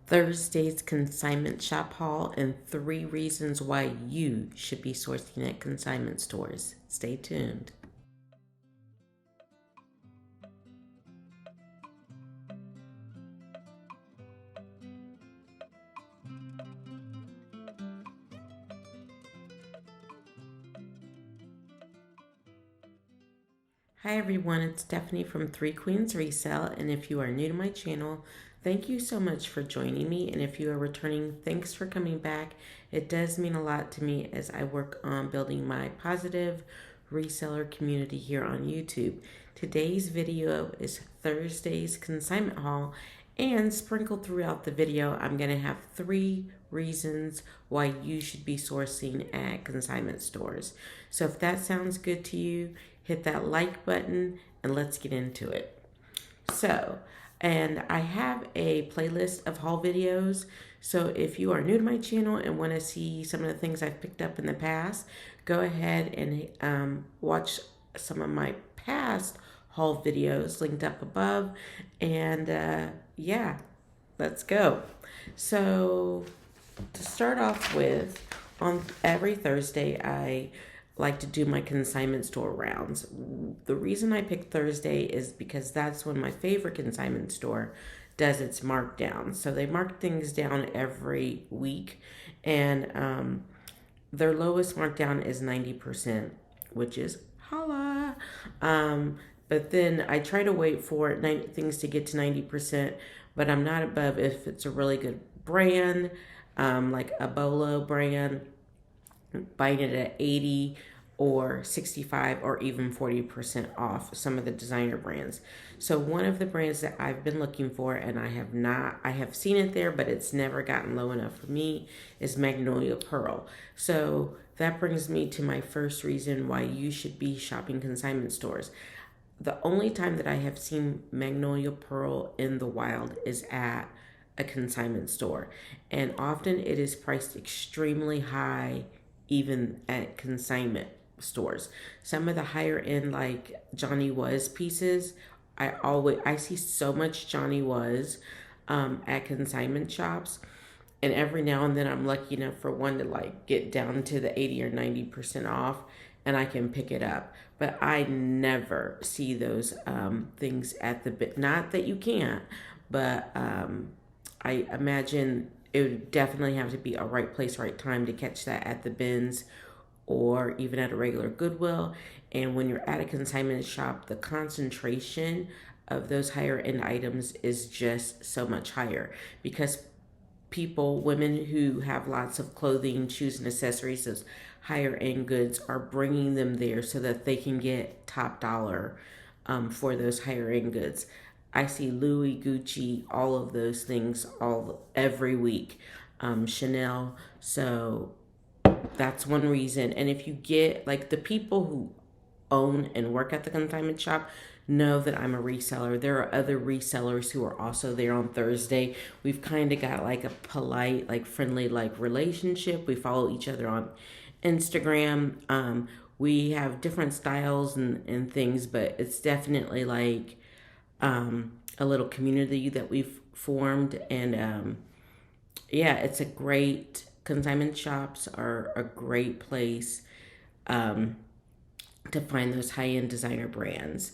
Thursday's consignment shop haul and 3 reasons why you should be sourcing at consignment stores. Stay tuned. Hi everyone, it's Stephanie from Three Queens Resell, and if you are new to my channel, thank you so much for joining me, and if you are returning, thanks for coming back. It does mean a lot to me as I work on building my positive reseller community here on YouTube. Today's video is Thursday's consignment haul, and sprinkled throughout the video, I'm going to have 3 reasons why you should be sourcing at consignment stores. So if that sounds good to you, hit that like button and let's get into it. So, and I have a playlist of haul videos. So if you are new to my channel and want to see some of the things I've picked up in the past, go ahead and watch some of my past haul videos linked up above. And yeah, let's go. So to start off with, on every Thursday, I like to do my consignment store rounds. The reason I picked Thursday is because that's when my favorite consignment store does its markdown. So they mark things down every week, and their lowest markdown is 90%, which is holla. But then I try to wait for things to get to 90%, but I'm not above if it's a really good brand, like a Bolo brand, buying it at 80 or 65 or even 40% off some of the designer brands. So one of the brands that I've been looking for, and I have seen it there, but it's never gotten low enough for me, is Magnolia Pearl. So that brings me to my first reason why you should be shopping consignment stores. The only time that I have seen Magnolia Pearl in the wild is at a consignment store, and often it is priced extremely high even at consignment stores. Some of the higher end, like Johnny Was pieces, I see so much Johnny Was at consignment shops, and every now and then I'm lucky enough for one to like get down to the 80 or 90% off, and I can pick it up. But I never see those things at the bit. Not that you can't, but I imagine it would definitely have to be a right place, right time to catch that at the bins or even at a regular Goodwill. And when you're at a consignment shop, the concentration of those higher end items is just so much higher because women who have lots of clothing, shoes, and accessories, those higher end goods, are bringing them there so that they can get top dollar for those higher end goods. I see Louis, Gucci, all of those things every week. Chanel. So that's one reason. And if you get like the people who own and work at the consignment shop know that I'm a reseller. There are other resellers who are also there on Thursday. We've kind of got like a polite, like friendly, like relationship. We follow each other on Instagram. We have different styles and things, but it's definitely like a little community that we've formed. And yeah, it's a great, consignment shops are a great place to find those high-end designer brands.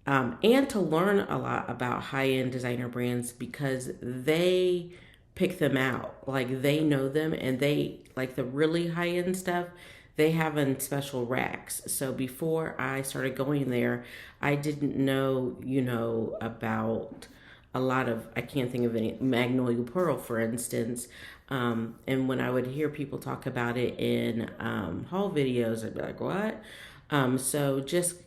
And to learn a lot about high-end designer brands because they pick them out. Like they know them, and they like the really high-end stuff they have in special racks. So before I started going there, I didn't know, about a lot of, I can't think of any, Magnolia Pearl, for instance. And when I would hear people talk about it in haul videos, I'd be like, what? So just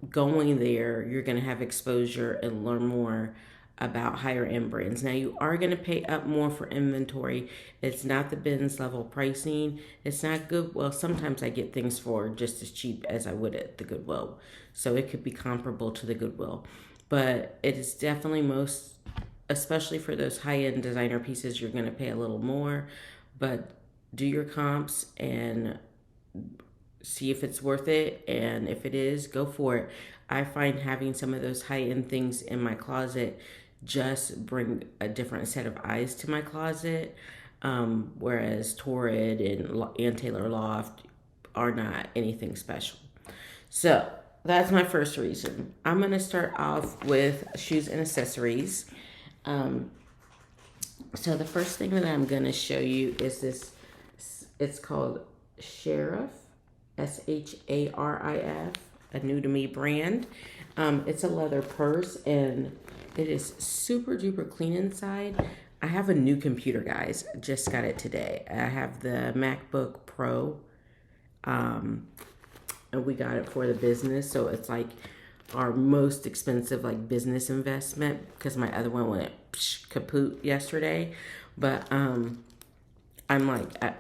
going there, you're going to have exposure and learn more about higher end brands. Now you are going to pay up more for inventory. It's not the bins level pricing. It's not good. Well, sometimes I get things for just as cheap as I would at the Goodwill. So it could be comparable to the Goodwill. But it is definitely especially for those high end designer pieces, you're going to pay a little more. But do your comps and see if it's worth it, and if it is, go for it. I find having some of those high-end things in my closet just bring a different set of eyes to my closet. Whereas Torrid and Taylor Loft are not anything special. So that's my first reason. I'm going to start off with shoes and accessories. Um, so the first thing that I'm going to show you is this. It's called Sheriff, Sharif, a new to me brand. It's a leather purse and it is super duper clean inside. I have a new computer, guys. Just got it today. I have the MacBook Pro, and we got it for the business. So it's like our most expensive like business investment because my other one went kaput yesterday. But I'm like I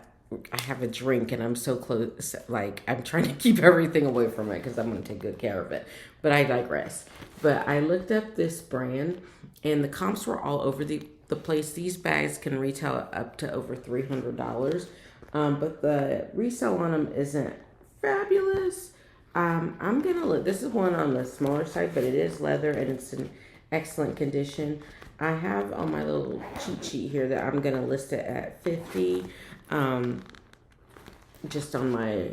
have a drink and I'm so close. Like I'm trying to keep everything away from it because I'm going to take good care of it. But I digress. But I looked up this brand and the comps were all over the place. These bags can retail up to over $300. But the resale on them isn't fabulous. I'm going to look. This is one on the smaller side, but it is leather and it's in excellent condition. I have on my little cheat sheet here that I'm going to list it at 50. Just on my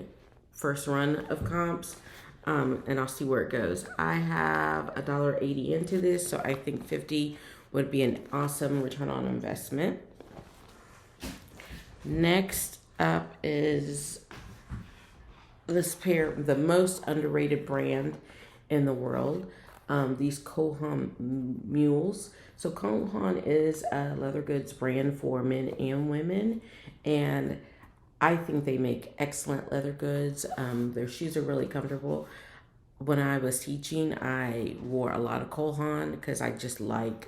first run of comps, and I'll see where it goes. I have $1.80 into this, so I think 50 would be an awesome return on investment. Next up is this pair, the most underrated brand in the world. These Kohan mules. So Kohan is a leather goods brand for men and women, and I think they make excellent leather goods. Their shoes are really comfortable. When I was teaching, I wore a lot of Kohan because I just like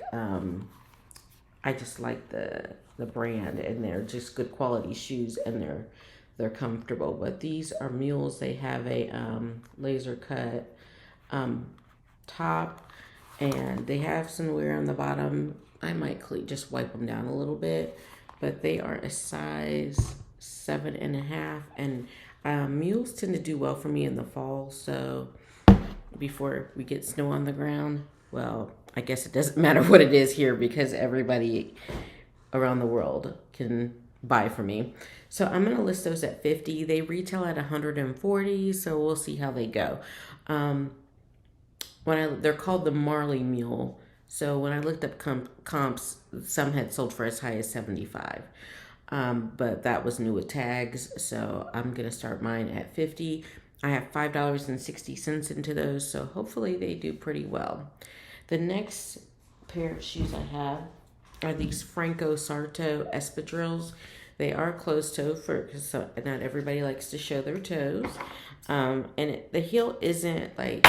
the brand, and they're just good quality shoes, and they're comfortable. But these are mules. They have a laser cut top, and they have some wear on the bottom. I might just wipe them down a little bit, but they are a size 7.5, and mules tend to do well for me in the fall. So before we get snow on the ground, well, I guess it doesn't matter what it is here because everybody around the world can buy from me. So I'm going to list those at 50. They retail at 140, so we'll see how they go. They're called the Marley Mule. So when I looked up comps, some had sold for as high as 75. But that was new with tags, so I'm going to start mine at 50. I have $5.60 into those, so hopefully they do pretty well. The next pair of shoes I have are these Franco Sarto espadrilles. They are closed toe because not everybody likes to show their toes. The heel isn't like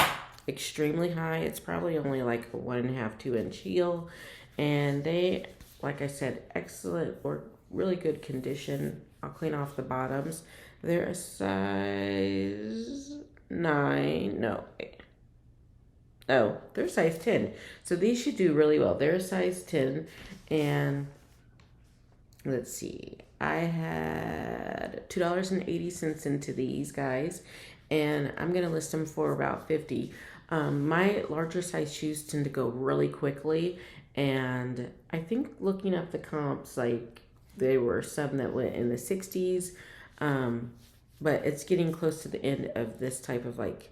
extremely high. It's probably only like a 1.5, 2-inch heel. And they, like I said, excellent or really good condition. I'll clean off the bottoms. They're a size 9. No. Oh, they're size 10. So these should do really well. They're a size 10. And let's see. I had $2.80 into these guys. And I'm going to list them for about 50. My larger size shoes tend to go really quickly. And I think looking up the comps, like there were some that went in the 60s. But it's getting close to the end of this type of like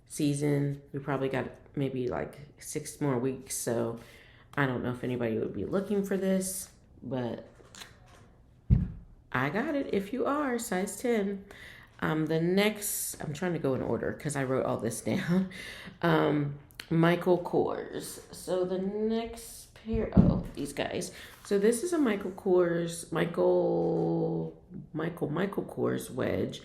season. We probably got maybe like 6 more weeks. So I don't know if anybody would be looking for this, but I got it if you are size 10. The next, I'm trying to go in order because I wrote all this down. Michael Kors. So the next pair, these guys. So this is a Michael Kors wedge.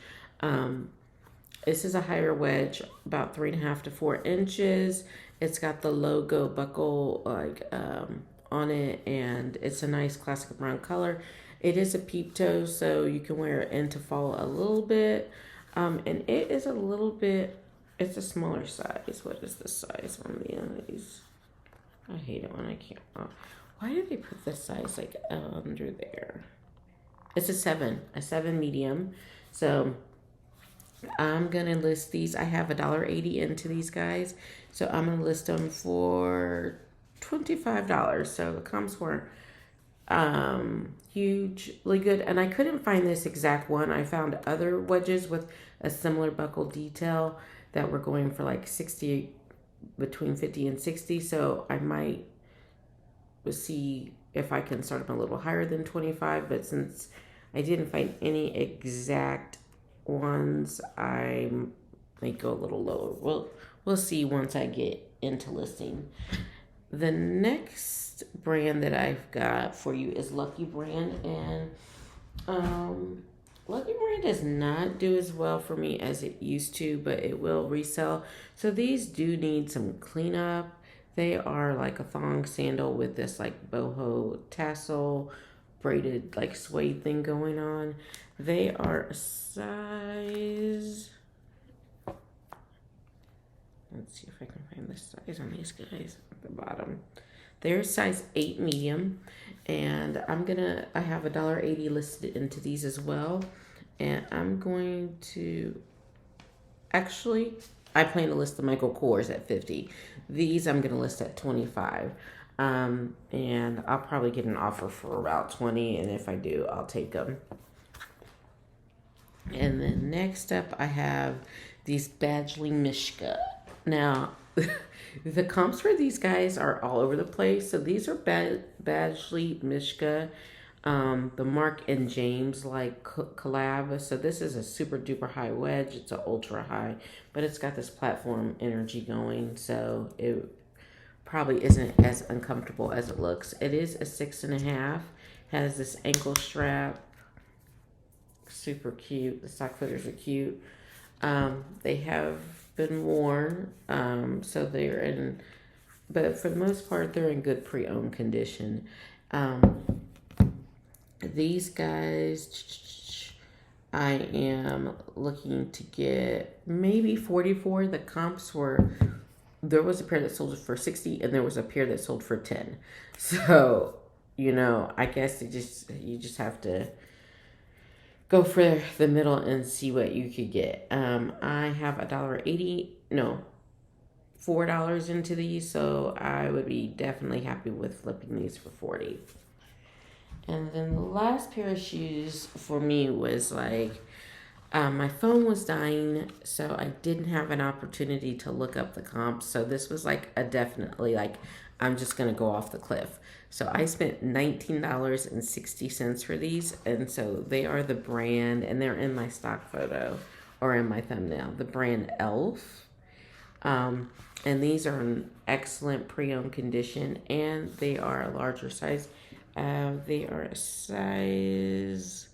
This is a higher wedge, about 3.5 to 4 inches. It's got the logo buckle on it, and it's a nice classic brown color. It is a peep toe, so you can wear it into fall a little bit. And it is a little bit, it's a smaller size. What is the size on these? I hate it when I can't. Why did they put the size like under there? It's a 7 medium. So I'm going to list these. I have $1.80 into these guys. So I'm going to list them for $25. So the comps were hugely good. And I couldn't find this exact one. I found other wedges with a similar buckle detail that were going for like 60, between 50 and 60. So I might see if I can start them a little higher than 25. But since I didn't find any exact ones, I might go a little lower. We'll see once I get into listing. The next brand that I've got for you is Lucky Brand, and Lucky Brand does not do as well for me as it used to, but it will resell. So these do need some cleanup. They are like a thong sandal with this like boho tassel braided like suede thing going on. They are a size, let's see if I can find the size on these guys at the bottom. They're size 8 medium, and I have $1.80 listed into these as well. And I'm going to, actually, I plan to list the Michael Kors at 50. These I'm going to list at 25. And I'll probably get an offer for about 20, and if I do, I'll take them. And then next up, I have these Badgley Mishka. Now, the comps for these guys are all over the place. So these are Badgley Mishka, the Mark and James like collab. So this is a super duper high wedge. It's an ultra high, but it's got this platform energy going. So it probably isn't as uncomfortable as it looks. It is a 6.5. Has this ankle strap. Super cute. The stock footers are cute. They have been worn, so they're in, but for the most part, they're in good pre-owned condition. These guys, I am looking to get maybe 44. The comps were, there was a pair that sold for 60, and there was a pair that sold for 10. So, I guess you just have to go for the middle and see what you could get. I have $4 into these, so I would be definitely happy with flipping these for 40. And then the last pair of shoes for me was like, my phone was dying, so I didn't have an opportunity to look up the comps. So this was like a definitely like, I'm just going to go off the cliff. So I spent $19.60 for these. And so they are the brand, and they're in my stock photo or in my thumbnail, the brand Elf. And these are in excellent pre-owned condition, and they are a larger size. They are a size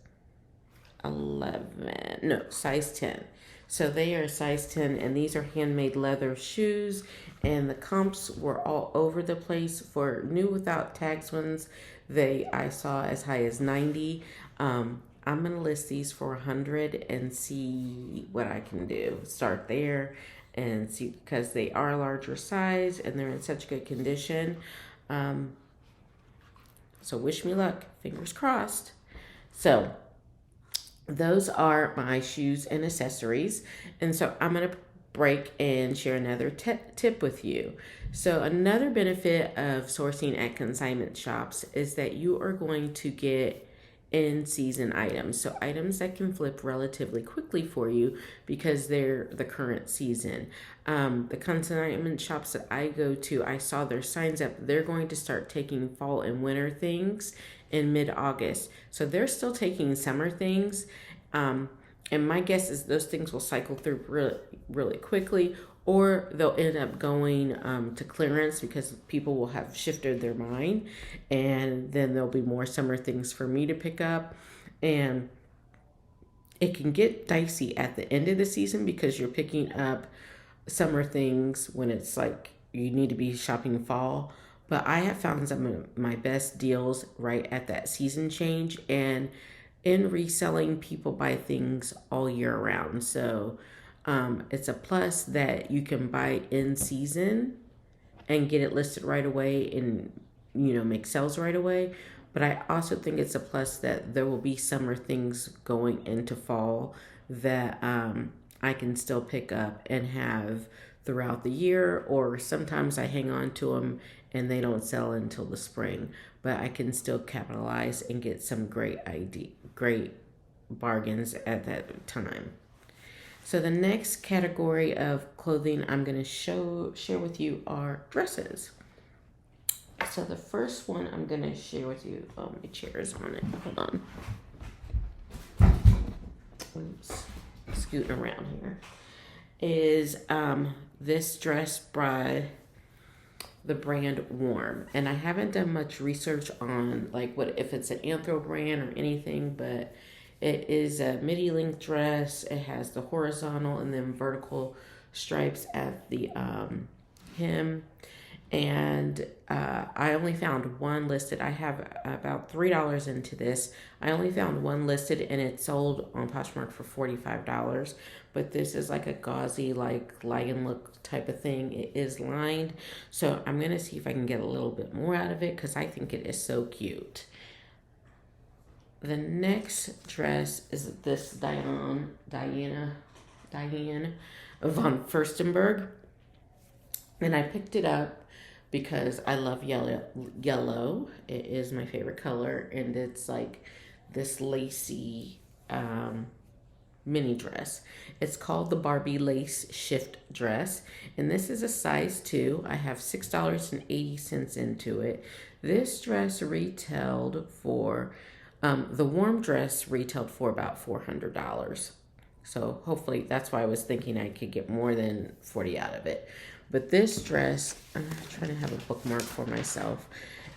size 10. So they are a size 10, and these are handmade leather shoes, and the comps were all over the place. For new without tags ones, I saw as high as 90. I'm gonna list these for 100 and see what I can do. Start there and see, because they are a larger size and they're in such good condition. So wish me luck. Fingers crossed. So those are my shoes and accessories. And so I'm going to break and share another tip with you. So another benefit of sourcing at consignment shops is that you are going to get in-season items. So items that can flip relatively quickly for you because they're the current season. The consignment shops that I go to, I saw their signs up. They're going to start taking fall and winter things in mid-August. So they're still taking summer things. And my guess is those things will cycle through really, really quickly, or they'll end up going to clearance because people will have shifted their mind, and then there'll be more summer things for me to pick up. And it can get dicey at the end of the season because you're picking up summer things when it's like you need to be shopping fall. But I have found some of my best deals right at that season change, and in reselling, people buy things all year round. So it's a plus that you can buy in season and get it listed right away and, make sales right away. But I also think it's a plus that there will be summer things going into fall that I can still pick up and have throughout the year, or sometimes I hang on to them and they don't sell until the spring, but I can still capitalize and get some great bargains at that time. So the next category of clothing I'm going to share with you are dresses. So the first one I'm going to share with you, oh, my chair is on it. Hold on. Oops. Scooting around here. Is this dress by the brand Warm. And I haven't done much research on like what if it's an Anthro brand or anything, but it is a midi length dress. It has the horizontal and then vertical stripes at the hem. And I only found one listed. I have about $3 into this. I only found one listed, and it sold on Poshmark for $45. But this is like a gauzy, like lion look type of thing. It is lined, so I'm gonna see if I can get a little bit more out of it because I think it is so cute. The next dress is this Diane von Furstenberg, and I picked it up because I love yellow. It is my favorite color, and it's like this lacy mini dress. It's called the Barbie Lace Shift Dress, and this is a size 2. I have $6.80 into it. This dress retailed for, the Warm dress retailed for about $400. So hopefully that's why I was thinking I could get more than 40 out of it. But this dress, I'm trying to have a bookmark for myself,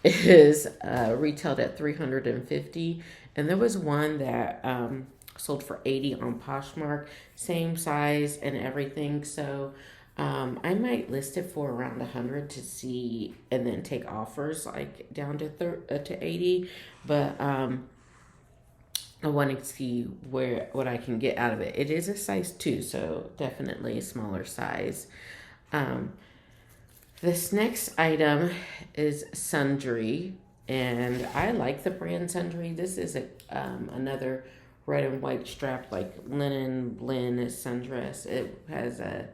is retailed at $350. And there was one that sold for $80 on Poshmark, same size and everything. So I might list it for around $100 to see, and then take offers like down to $80. But I want to see what I can get out of it. It is a size 2, so definitely a smaller size. This next item is Sundry, and I like the brand Sundry. This is another red and white strap, like linen blend sundress. It has a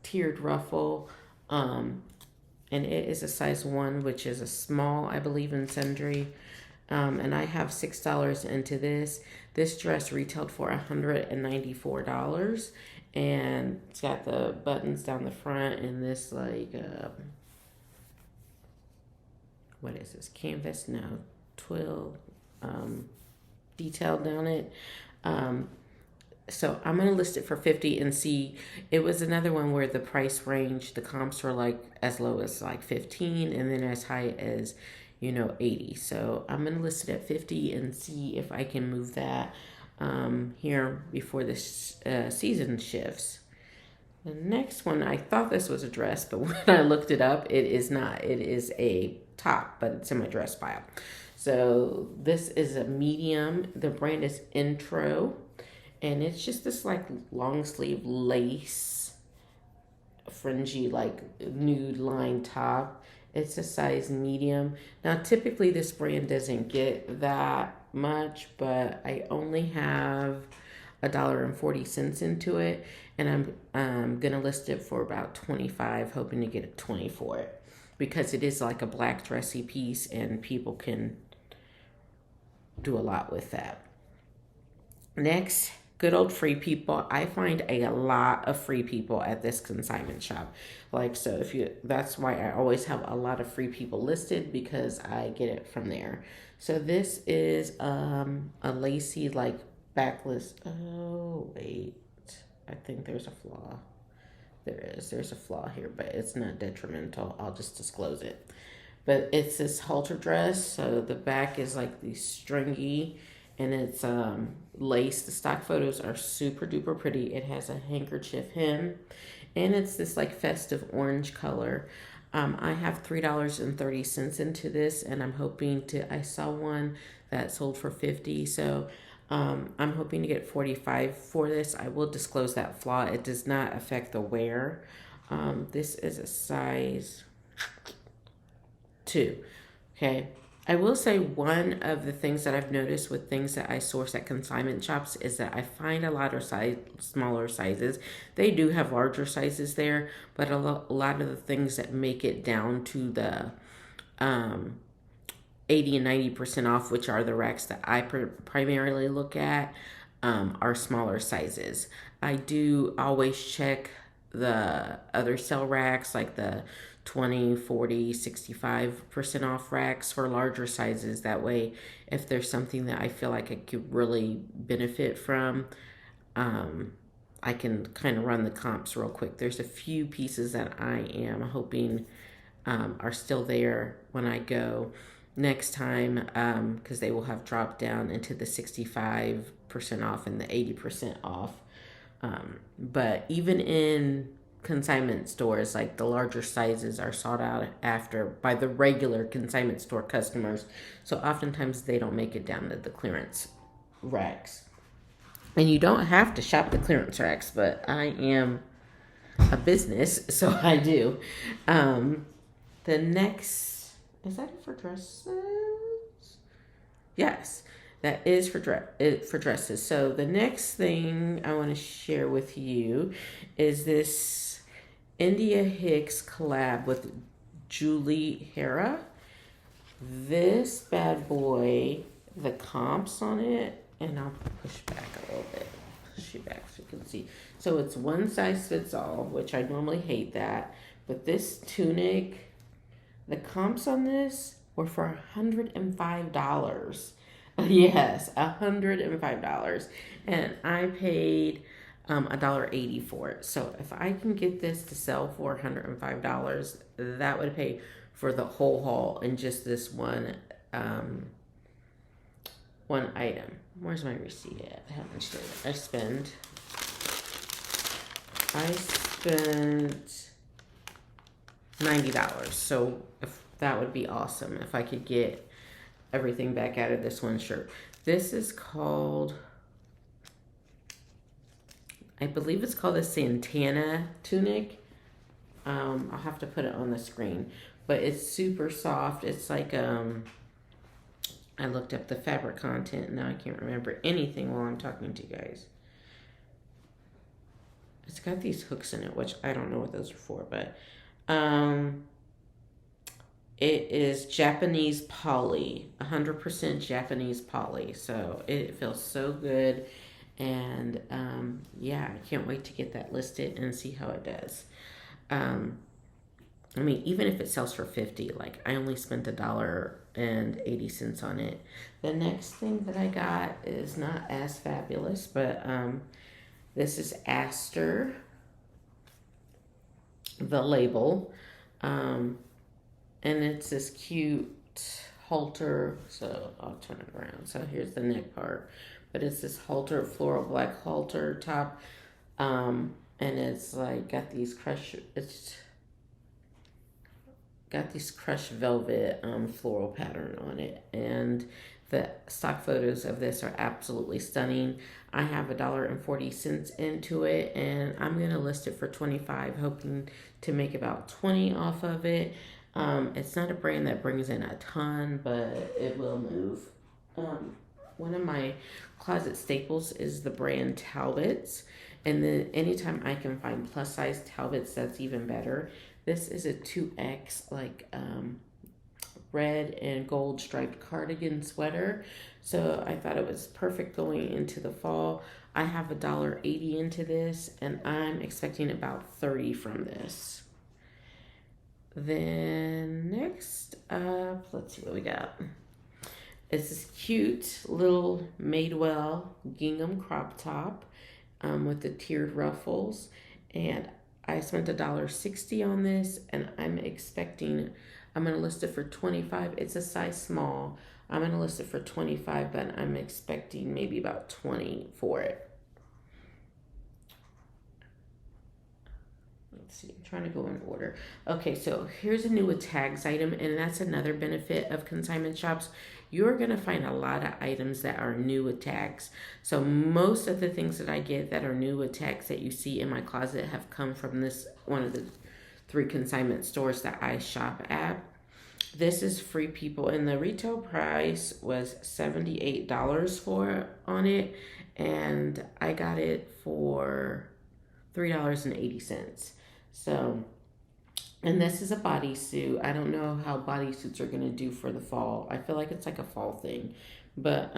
tiered ruffle, and it is a size 1, which is a small, I believe, in Sundry. And I have $6 into this. This dress retailed for $194. And it's got the buttons down the front and this like, what is this? Canvas? No, twill detail down it. So I'm going to list it for $50 and see. It was another one where the price range, the comps were like as low as like $15 and then as high as, $80. So I'm going to list it at $50 and see if I can move that here before this season shifts. The next one, I thought this was a dress, but when I looked it up, it is not. It is a top, but it's in my dress pile. So this is a medium. The brand is Intro, and it's just this like long sleeve lace, fringy, like nude line top. It's a size medium. Now, typically this brand doesn't get that much, but I only have $1.40 into it, and I'm gonna list it for about $25, hoping to get a 20 for it, because it is like a black dressy piece and people can do a lot with that. Next, good old Free People. I find a lot of Free People at this consignment shop. Like, so that's why I always have a lot of Free People listed, because I get it from there. So this is a lacy like backless. Oh wait, I think there's a flaw. There's a flaw here, but it's not detrimental. I'll just disclose it. But it's this halter dress. So the back is like the stringy, and it's lace. The stock photos are super duper pretty. It has a handkerchief hem, and it's this like festive orange color. I have $3.30 into this, and I'm hoping I saw one that sold for $50. So I'm hoping to get $45 for this. I will disclose that flaw. It does not affect the wear. This is a size 2. Okay. I will say one of the things that I've noticed with things that I source at consignment shops is that I find a lot of smaller sizes. They do have larger sizes there, but a lot of the things that make it down to the um, 80 and 90% off, which are the racks that I primarily look at, are smaller sizes. I do always check the other sell racks, like the 20, 40, 65% off racks for larger sizes. That way, if there's something that I feel like I could really benefit from, um, I can kind of run the comps real quick. There's a few pieces that I am hoping are still there when I go next time, because they will have dropped down into the 65% off and the 80% off. But even in consignment stores, like the larger sizes are sought out after by the regular consignment store customers. So oftentimes they don't make it down to the clearance racks. And you don't have to shop the clearance racks, but I am a business, so I do. The next, is that it for dresses? Yes, that is for dresses. So the next thing I want to share with you is this India Hicks collab with Julie Hera. This bad boy, the comps on it, and I'll push back a little bit. Push you back so you can see. So it's one size fits all, which I normally hate that. But this tunic, the comps on this were for $105. Yes, $105. And I paid $1.80 for it. So if I can get this to sell for $105, that would pay for the whole haul in just this one item. Where's my receipt at? How much did I spend? I spent $90. So if that would be awesome if I could get everything back out of this one shirt. This is called, I believe it's called a Santana tunic. I'll have to put it on the screen, but it's super soft. It's like I looked up the fabric content and now I can't remember anything while I'm talking to you guys. It's got these hooks in it, which I don't know what those are for, but it is Japanese poly, 100% Japanese poly. So it feels so good. And yeah, I can't wait to get that listed and see how it does. I mean, even if it sells for $50, like I only spent $1.80 on it. The next thing that I got is not as fabulous, but this is Aster, the label. And it's this cute halter. So I'll turn it around. So here's the neck part, but it's this halter, floral black halter top. And it's like got these crushed velvet floral pattern on it. And the stock photos of this are absolutely stunning. I have $1.40 into it, and I'm going to list it for $25, hoping to make about $20 off of it. It's not a brand that brings in a ton, but it will move. One of my closet staples is the brand Talbots. And then anytime I can find plus size Talbots, that's even better. This is a 2X, like red and gold striped cardigan sweater. So I thought it was perfect going into the fall. I have $1.80 into this, and I'm expecting about $30 from this. Then next up, let's see what we got. It's this cute little Madewell gingham crop top with the tiered ruffles. And I spent $1.60 on this, and I'm going to list it for $25. It's a size small. I'm going to list it for $25, but I'm expecting maybe about $20 for it. Let's see, I'm trying to go in order. Okay, so here's a new with tags item, and that's another benefit of consignment shops. You're going to find a lot of items that are new with tags. So most of the things that I get that are new with tags that you see in my closet have come from this one of the 3 consignment stores that I shop at. This is Free People, and the retail price was $78 on it, and I got it for $3.80. So And this is a bodysuit. I don't know how bodysuits are going to do for the fall. I feel like it's like a fall thing. But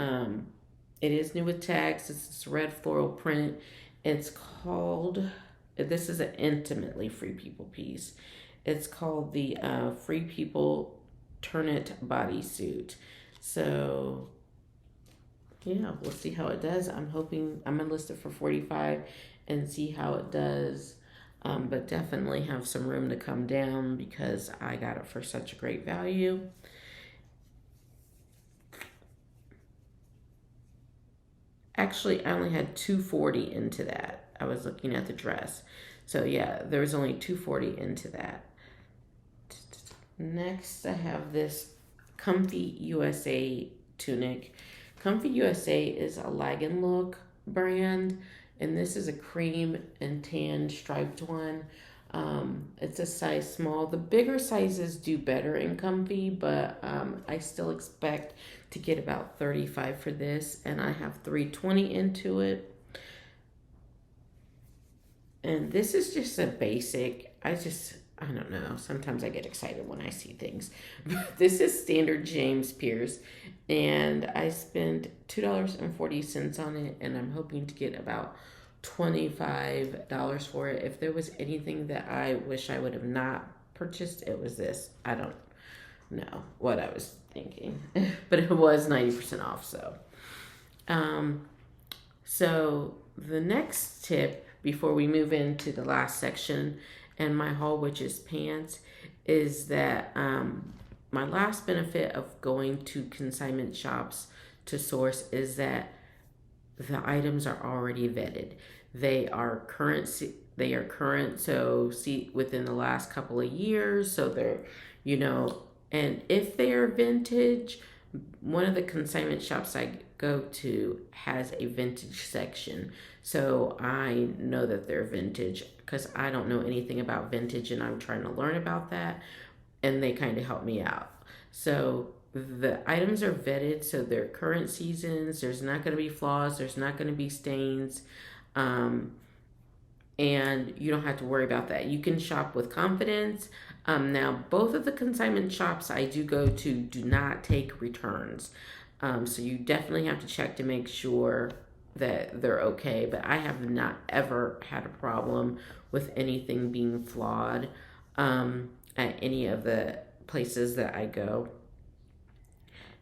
it is new with tags. It's this red floral print. It's called, this is an intimately Free People piece. It's called the Free People Turn It bodysuit. So yeah, we'll see how it does. I'm hoping I'm gonna list it for 45 and see how it does. But definitely have some room to come down because I got it for such a great value. Actually, I only had 240 into that. I was looking at the dress. So yeah, there was only 240 into that. Next, I have this Comfy USA tunic. Comfy USA is a lag and look brand, and this is a cream and tan striped one. It's a size small. The bigger sizes do better in Comfy, but I still expect to get about 35 for this, and I have 320 into it. And this is just a basic. I don't know. Sometimes I get excited when I see things. This is standard James Pierce, and I spent $2.40 on it, and I'm hoping to get about $25 for it. If there was anything that I wish I would have not purchased, it was this. I don't know what I was thinking, but it was 90% off. Um, so the next tip before we move into the last section and my haul, which is pants, is that my last benefit of going to consignment shops to source is that the items are already vetted. They are current. They are current. So see within the last couple of years. So they're, and if they are vintage, one of the consignment shops I go to has a vintage section. So I know that they're vintage because I don't know anything about vintage and I'm trying to learn about that. And they kind of help me out. So the items are vetted, so they're current seasons. There's not going to be flaws. There's not going to be stains. Um, and you don't have to worry about that. You can shop with confidence. Now, both of the consignment shops I do go to do not take returns. So you definitely have to check to make sure that they're okay. But I have not ever had a problem with anything being flawed at any of the places that I go.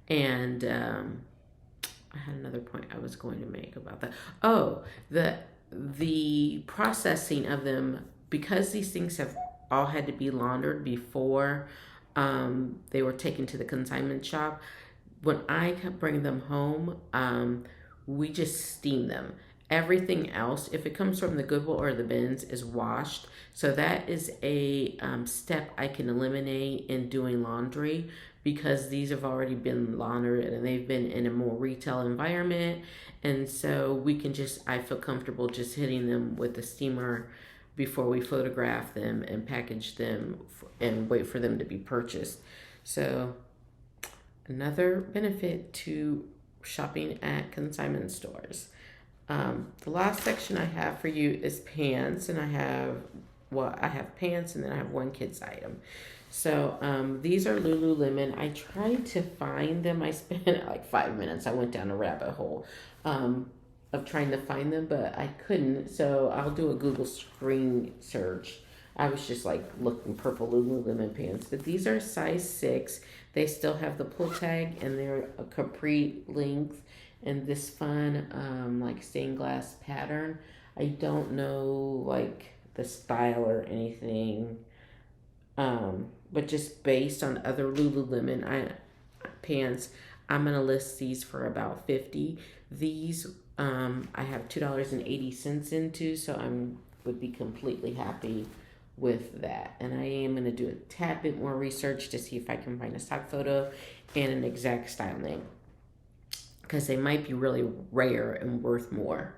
And I had another point I was going to make about that. Oh, the processing of them, because these things have all had to be laundered before they were taken to the consignment shop. When I bring them home, we just steam them. Everything else, if it comes from the Goodwill or the bins, is washed. So that is a step I can eliminate in doing laundry because these have already been laundered and they've been in a more retail environment. And so I feel comfortable just hitting them with the steamer before we photograph them and package them and wait for them to be purchased. So another benefit to shopping at consignment stores. The last section I have for you is pants, and I have pants, and then I have one kid's item. So these are Lululemon. I tried to find them. I spent like 5 minutes. I went down a rabbit hole of trying to find them, but I couldn't. So I'll do a Google screen search. I was just like looking purple Lululemon pants, but these are size 6. They still have the pull tag, and they're a capri length. And this fun, like stained glass pattern. I don't know like the style or anything, but just based on other Lululemon pants, I'm gonna list these for about 50. These I have $2.80 into, so would be completely happy with that. And I am gonna do a tad bit more research to see if I can find a stock photo and an exact style name, because they might be really rare and worth more.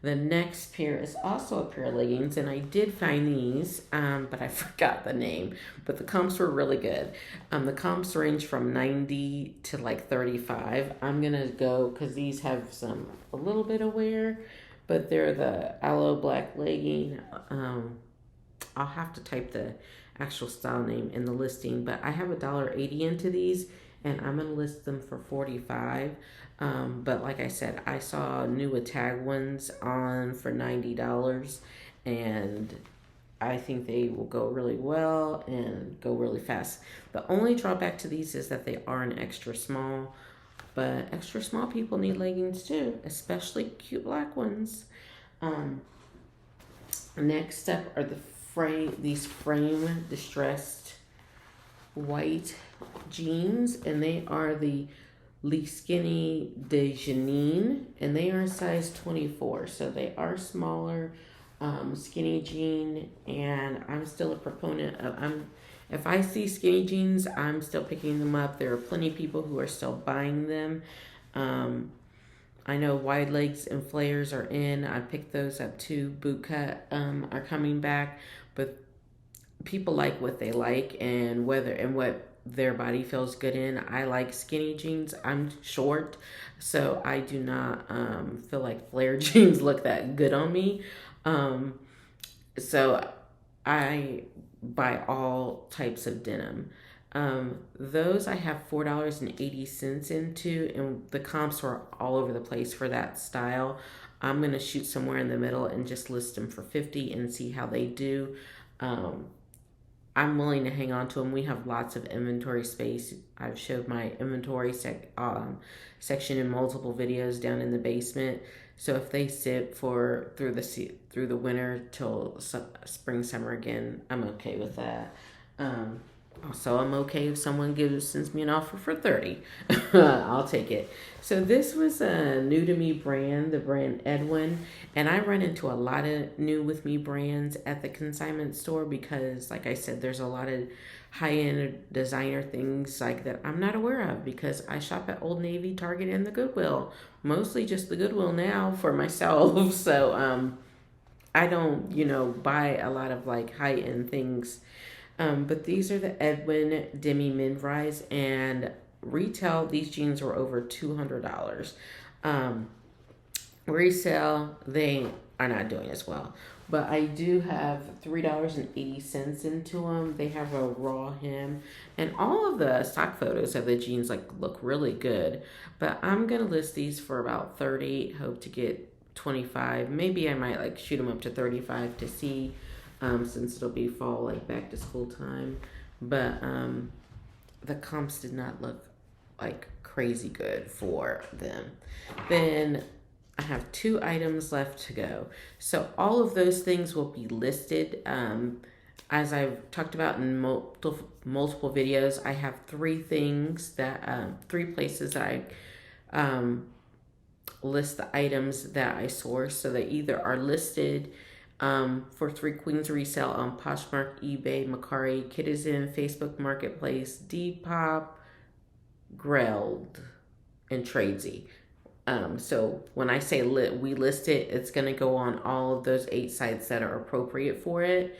The next pair is also a pair of leggings, and I did find these, but I forgot the name. But the comps were really good. The comps range from 90 to like 35. I'm gonna go because these have a little bit of wear, but they're the aloe black legging. I'll have to type the actual style name in the listing, but I have $1.80 into these, and I'm gonna list them for 45. But like I said, I saw new with tag ones on for $90, and I think they will go really well and go really fast. The only drawback to these is that they are an extra small, but extra small people need leggings too, especially cute black ones. Um, Next up are these frame distressed white jeans, and they are the Lee Skinny de Janine, and they are size 24, so they are smaller, skinny jean. And I'm still a proponent of if I see skinny jeans, I'm still picking them up. There are plenty of people who are still buying them. I know wide legs and flares are in. I picked those up too. Bootcut are coming back, but people like what they like and what their body feels good in. I like skinny jeans. I'm short, so I do not feel like flare jeans look that good on me. So I buy all types of denim. Those I have $4.80 into, and the comps were all over the place for that style. I'm gonna shoot somewhere in the middle and just list them for 50 and see how they do. I'm willing to hang on to them. We have lots of inventory space. I've showed my inventory section in multiple videos down in the basement. So if they sit for through the winter till spring, summer again, I'm okay with that. Also, I'm okay if someone sends me an offer for 30. I'll take it. So this was a new to me brand, the brand Edwin. And I run into a lot of new with me brands at the consignment store because, like I said, there's a lot of high-end designer things like that I'm not aware of because I shop at Old Navy, Target, and the Goodwill. Mostly just the Goodwill now for myself. So I don't, buy a lot of like high-end things. But these are the Edwin Demi Mid Rise, and retail, these jeans were over $200. Resale, they are not doing as well. But I do have $3.80 into them. They have a raw hem, and all of the stock photos of the jeans look really good. But I'm gonna list these for about 30. Hope to get 25. Maybe I might shoot them up to 35 to see. Since it'll be fall, back to school time. But the comps did not look crazy good for them. Then I have 2 items left to go. So all of those things will be listed. As I've talked about in multiple videos, I have 3 places that I list the items that I source. So they either are listed for 3 Queens Resale on Poshmark, eBay, Mercari, Kitizen, Facebook Marketplace, Depop, Greld, and Tradesy. So when I say we list it, it's going to go on all of those 8 sites that are appropriate for it.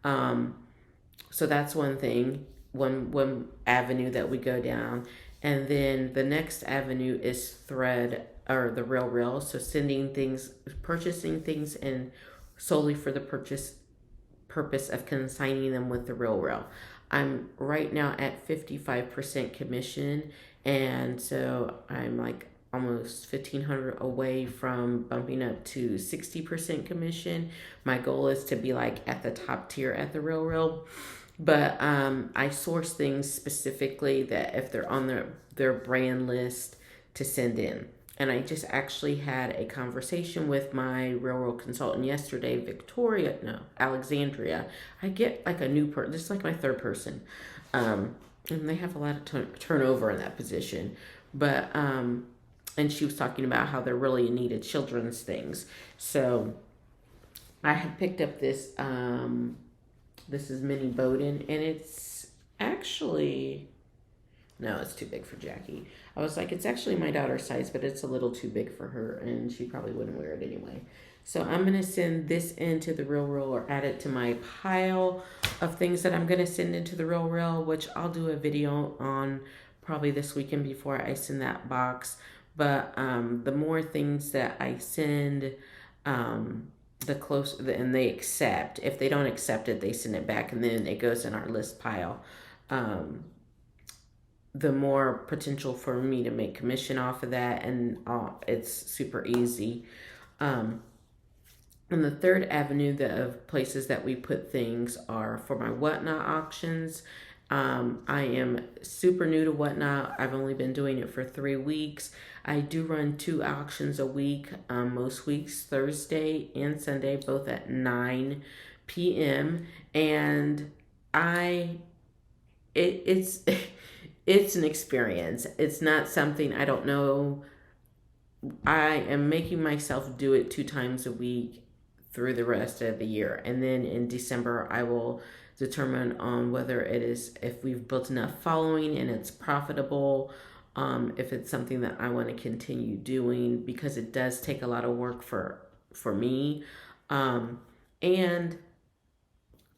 So that's one thing, one avenue that we go down. And then the next avenue is Thread or the real. So purchasing things and solely for the purpose of consigning them with the real. I'm right now at 55% commission, and so I'm almost $1,500 away from bumping up to 60% commission. My goal is to be at the top tier at the real. But I source things specifically that if they're on their brand list to send in. And I just actually had a conversation with my railroad consultant yesterday, Alexandria. I get a new person, this is my 3rd person. And they have a lot of turnover in that position. But, and she was talking about how they're really in need of children's things. So I had picked up this, this is Mini Bowden, and it's actually, no, it's too big for Jackie. I was it's actually my daughter's size, but it's a little too big for her, and she probably wouldn't wear it anyway. So I'm going to send this into the real or add it to my pile of things that I'm going to send into the real, which I'll do a video on probably this weekend before I send that box. But the more things that I send, and they accept. If they don't accept it, they send it back, and then it goes in our list pile. Um, the more potential for me to make commission off of that, and it's super easy. Um, and the third avenue of places that we put things are for my Whatnot auctions. I am super new to Whatnot. I've only been doing it for 3 weeks. I do run 2 auctions a week, most weeks, Thursday and Sunday, both at 9 p.m. And I, it's, it's an experience. It's not something I don't know. I am making myself do it 2 times a week through the rest of the year. And then in December, I will determine on whether it is, if we've built enough following and it's profitable, if it's something that I want to continue doing, because it does take a lot of work for me. And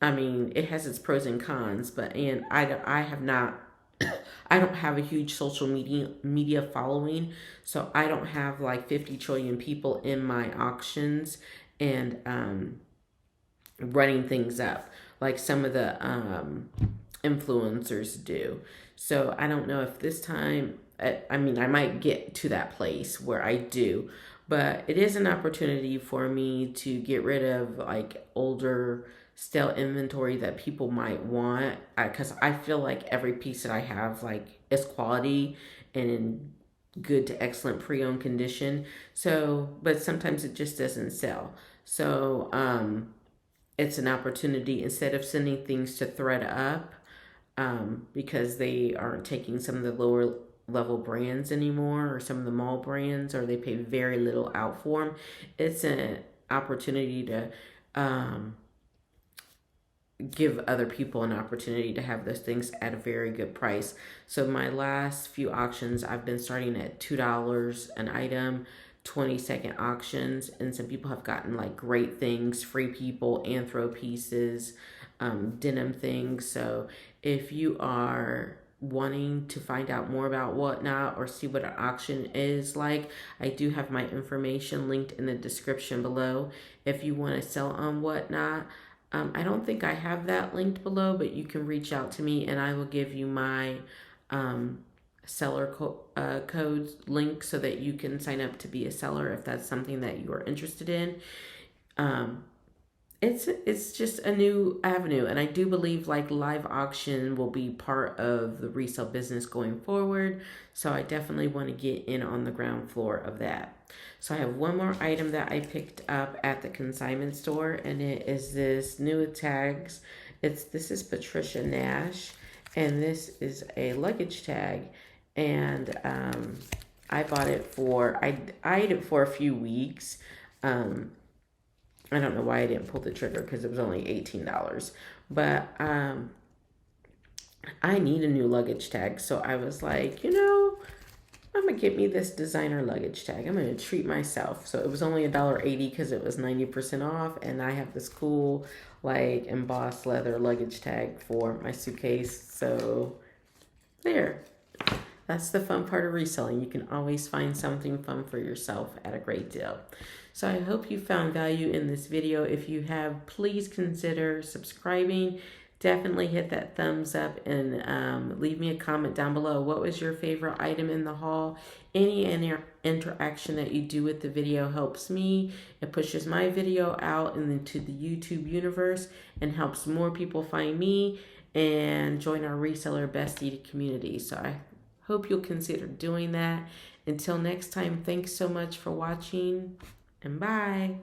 I mean, it has its pros and cons, but I have not I don't have a huge social media following, so I don't have like 50 trillion people in my auctions and running things up like some of the influencers do. So I don't know if this time, I mean, I might get to that place where I do, but it is an opportunity for me to get rid of like older stale inventory that people might want, because I feel like every piece that I have like is quality and in good to excellent pre-owned condition. So, but sometimes it just doesn't sell. So, it's an opportunity, instead of sending things to ThreadUp, because they aren't taking some of the lower level brands anymore, or some of the mall brands, or they pay very little out for them. It's an opportunity to give other people an opportunity to have those things at a very good price. So my last few auctions, I've been starting at $2 an item, 20-second auctions, and some people have gotten like great things, free people, anthro pieces, denim things. So if you are wanting to find out more about Whatnot or see what an auction is like, I do have my information linked in the description below. If you want to sell on Whatnot, I don't think I have that linked below, but you can reach out to me and I will give you my seller codes link so that you can sign up to be a seller if that's something that you are interested in. It's just a new avenue, and I do believe like live auction will be part of the resale business going forward. So I definitely want to get in on the ground floor of that. So I have one more item that I picked up at the consignment store, and it is this new tags. This is Patricia Nash, and this is a luggage tag, and I bought it for I eyed it for a few weeks. I don't know why I didn't pull the trigger because it was only $18. But I need a new luggage tag. So I was like, I'm going to get me this designer luggage tag. I'm going to treat myself. So it was only $1.80 because it was 90% off. And I have this cool like embossed leather luggage tag for my suitcase. So there. That's the fun part of reselling. You can always find something fun for yourself at a great deal. So I hope you found value in this video. If you have, please consider subscribing. Definitely hit that thumbs up and leave me a comment down below. What was your favorite item in the haul? Any interaction that you do with the video helps me. It pushes my video out into the YouTube universe and helps more people find me and join our reseller bestie community. So I hope you'll consider doing that. Until next time, thanks so much for watching, and bye.